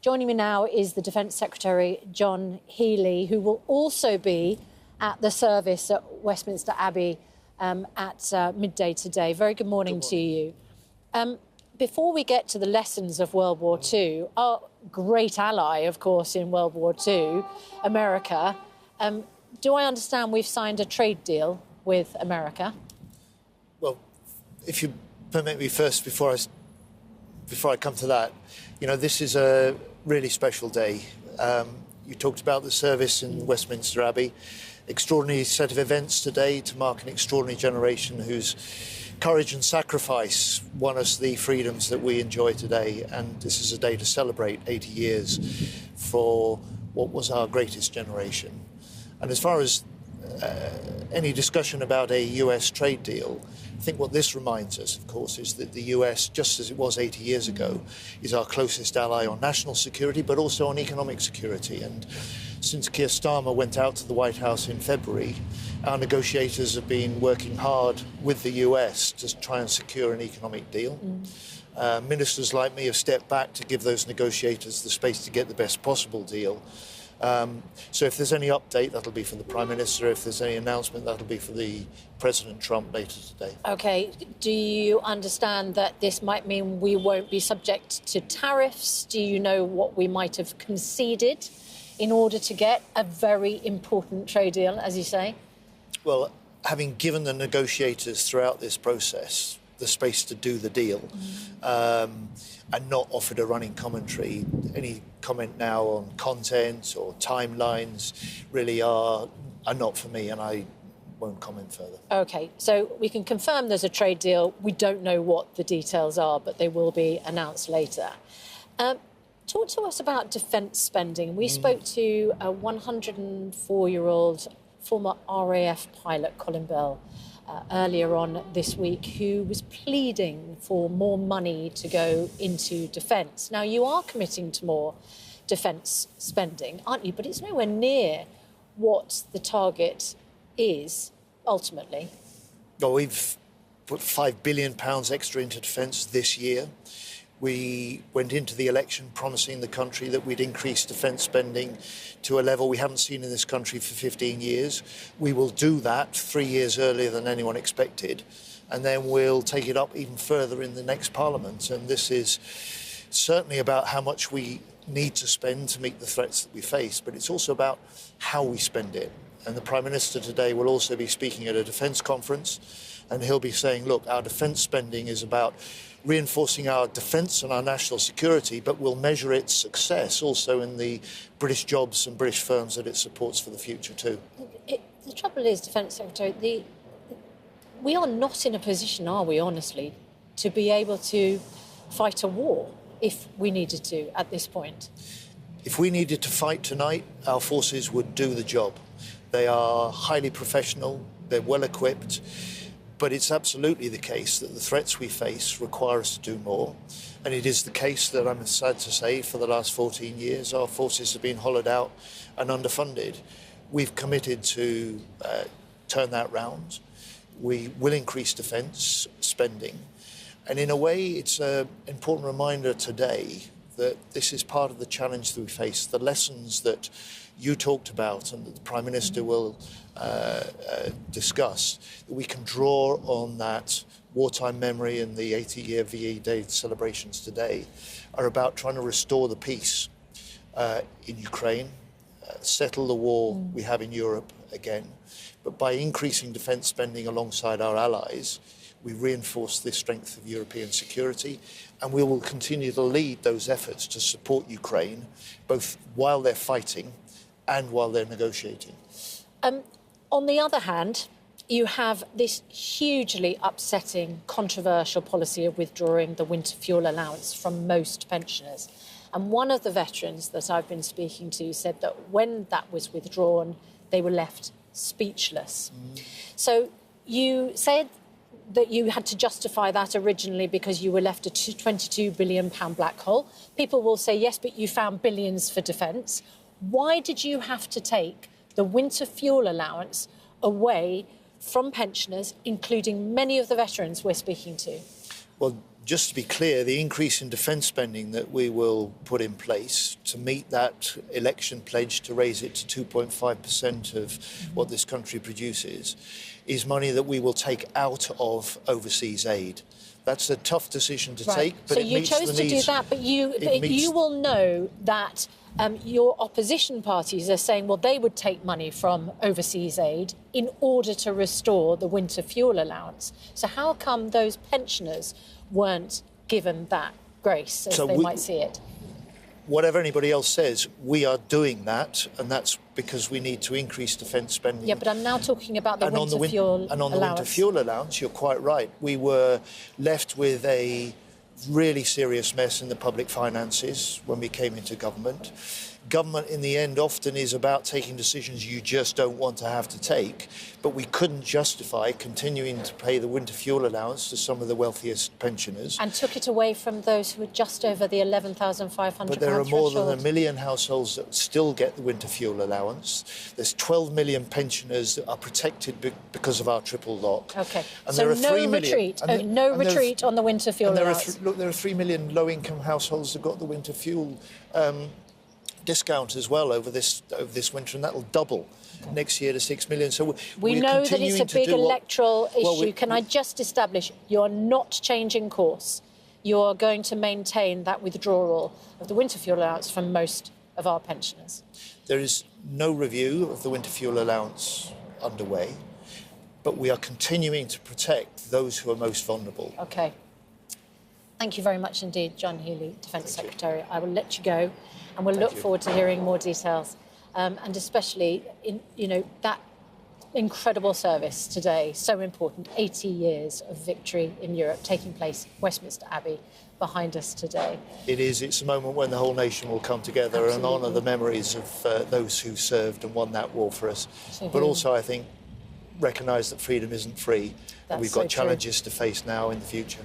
Joining me now is the Defence Secretary John Healey, who will also be at the service at Westminster Abbey at midday today. Very good morning to you. Before we get to the lessons of World War II, our great ally, of course, in World War II, America, do I understand we've signed a trade deal with America? Well, if you permit me first, before I come to that, you know, this is a really special day. You talked about the service in Westminster Abbey. Extraordinary set of events today to mark an extraordinary generation whose courage and sacrifice won us the freedoms that we enjoy today. And this is a day to celebrate 80 years for what was our greatest generation. And as far as any discussion about a US trade deal, I think what this reminds us, of course, is that the US, just as it was 80 years ago, is our closest ally on national security, but also on economic security. And since Keir Starmer went out to the White House in February, our negotiators have been working hard with the US to try and secure an economic deal. Ministers like me have stepped back to give those negotiators the space to get the best possible deal. So if there's any update, that'll be from the Prime Minister. If there's any announcement, that'll be for the President Trump later today. OK. Do you understand that this might mean we won't be subject to tariffs? Do you know what we might have conceded in order to get a very important trade deal, as you say? Well, having given the negotiators throughout this process the space to do the deal and not offered a running commentary, any comment now on content or timelines really are not for me, and I won't comment further. OK, so we can confirm there's a trade deal. We don't know what the details are, but they will be announced later. Talk to us about defence spending. We spoke to a 104-year-old former RAF pilot, Colin Bell, earlier on this week, who was pleading for more money to go into defence. Now, you are committing to more defence spending, aren't you? But it's nowhere near what the target is, ultimately. Well, we've put £5 billion extra into defence this year. We went into the election promising the country that we'd increase defence spending to a level we haven't seen in this country for 15 years. We will do that 3 years earlier than anyone expected, and then we'll take it up even further in the next Parliament. And this is certainly about how much we need to spend to meet the threats that we face, but it's also about how we spend it. And the Prime Minister today will also be speaking at a defence conference, and he'll be saying, look, our defence spending is about reinforcing our defence and our national security, but we'll measure its success also in the British jobs and British firms that it supports for the future too. The trouble is, Defence Secretary, we are not in a position, are we, honestly, to be able to fight a war if we needed to at this point? If we needed to fight tonight, our forces would do the job. They are highly professional, they're well equipped. But it's absolutely the case that the threats we face require us to do more. And it is the case that, I'm sad to say, for the last 14 years, our forces have been hollowed out and underfunded. We've committed to turn that round. We will increase defence spending. And in a way, it's an important reminder today that this is part of the challenge that we face. The lessons that you talked about and that the Prime Minister will discuss, that we can draw on that wartime memory and the 80-year VE Day celebrations today are about trying to restore the peace in Ukraine, settle the war we have in Europe again. But by increasing defence spending alongside our allies, we reinforce the strength of European security, and we will continue to lead those efforts to support Ukraine, both while they're fighting and while they're negotiating. On the other hand, you have this hugely upsetting, controversial policy of withdrawing the Winter Fuel Allowance from most pensioners. And one of the veterans that I've been speaking to said that when that was withdrawn, they were left speechless. So you said that you had to justify that originally because you were left a £22 billion black hole. People will say, yes, but you found billions for defence. Why did you have to take the Winter Fuel Allowance away from pensioners, including many of the veterans we're speaking to? Well, just to be clear, the increase in defence spending that we will put in place to meet that election pledge to raise it to 2.5% of what this country produces is money that we will take out of overseas aid. That's a tough decision to take, but it meets the needs. So you chose to do that, but you will know that your opposition parties are saying, well, they would take money from overseas aid in order to restore the winter fuel allowance. So how come those pensioners weren't given that grace, as they might see it? Whatever anybody else says, we are doing that, and that's because we need to increase defence spending. Yeah, but I'm now talking about the winter fuel allowance. And on the winter fuel allowance, you're quite right. We were left with a really serious mess in the public finances when we came into government. Government, in the end, often is about taking decisions you just don't want to have to take, but we couldn't justify continuing to pay the winter fuel allowance to some of the wealthiest pensioners. And took it away from those who were just over the £11,500 But there are more than 1 million households that still get the winter fuel allowance. There's 12 million pensioners that are protected because of our triple lock. OK, and so no retreat, on the winter fuel allowance. There are 3 million low-income households that got the winter fuel discount as well over this winter, and that'll double next year to 6 million. So we know that it's a big electoral issue. Can I just establish you're not changing course? You're going to maintain that withdrawal of the winter fuel allowance from most of our pensioners. There is no review of the winter fuel allowance underway, but we are continuing to protect those who are most vulnerable. OK. Thank you very much indeed, John Healey, Defence Secretary. I will let you go, and we'll look forward to hearing more details, and especially in that incredible service today, so important. 80 years of victory in Europe taking place, Westminster Abbey behind us today. It's a moment when the whole nation will come together and honour the memories of those who served and won that war for us. But also, I think, recognise that freedom isn't free, and we've got challenges to face now in the future.